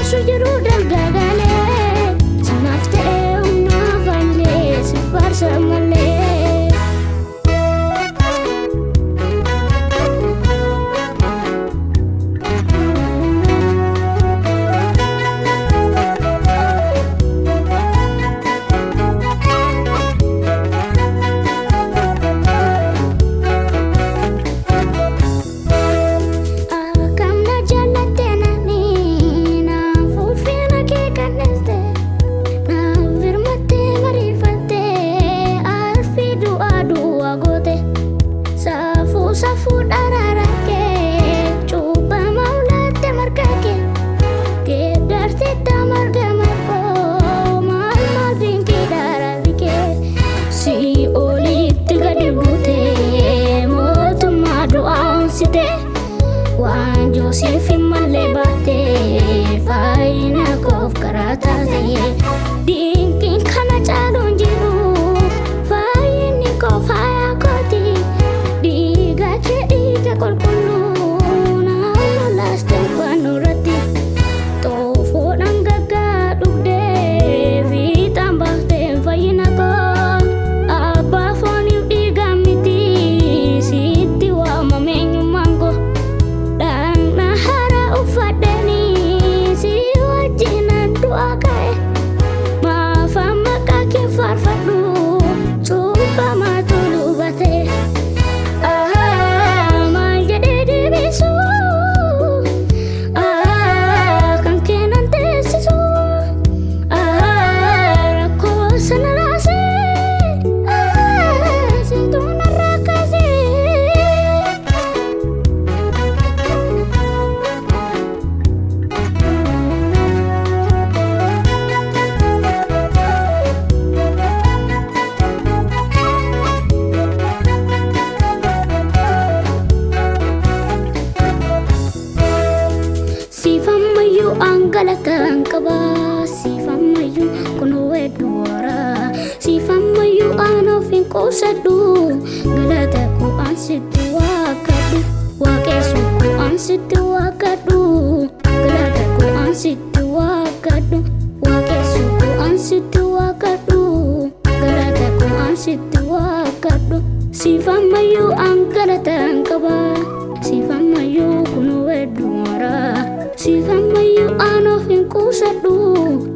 sujiru dalgagale Sinafte unafale sifarsa male Safu dararake coba maulate markake gedarte tamarga marko mal mal dinki darabike si olit gadibute motuma doa site wanjo si malebate faina kof karatate dinki kana chalon jiru faini kof haya koti Ika kolkulu na malas tefanu rati tofo nanggaga dugde vitambah tefayina ko aba foni igamiti siti wa mamenyu mangko dan nahara ufadani si wajinan doa kae mafama kaki farfadu coba matulu bate Anggalatan kaba sifamayu kuno edwara sifamayu anofin ko sadu galata ko ansitu wakadu wakesu ko ansitu wakadu galata ko ansitu wakadu wakesu ko ansitu wakadu galata ko ansitu wakadu sifamayu anggalatan kaba sifamayu kuno edwara sifamayu anofin ko sadu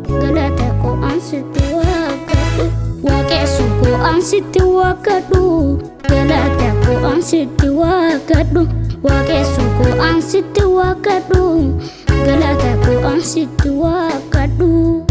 galata ko ansitu wakadu wakesu ko ansitu wakadu galata ko ansitu wakadu wakesu ko ansitu wakadu galata ko ansitu wakadu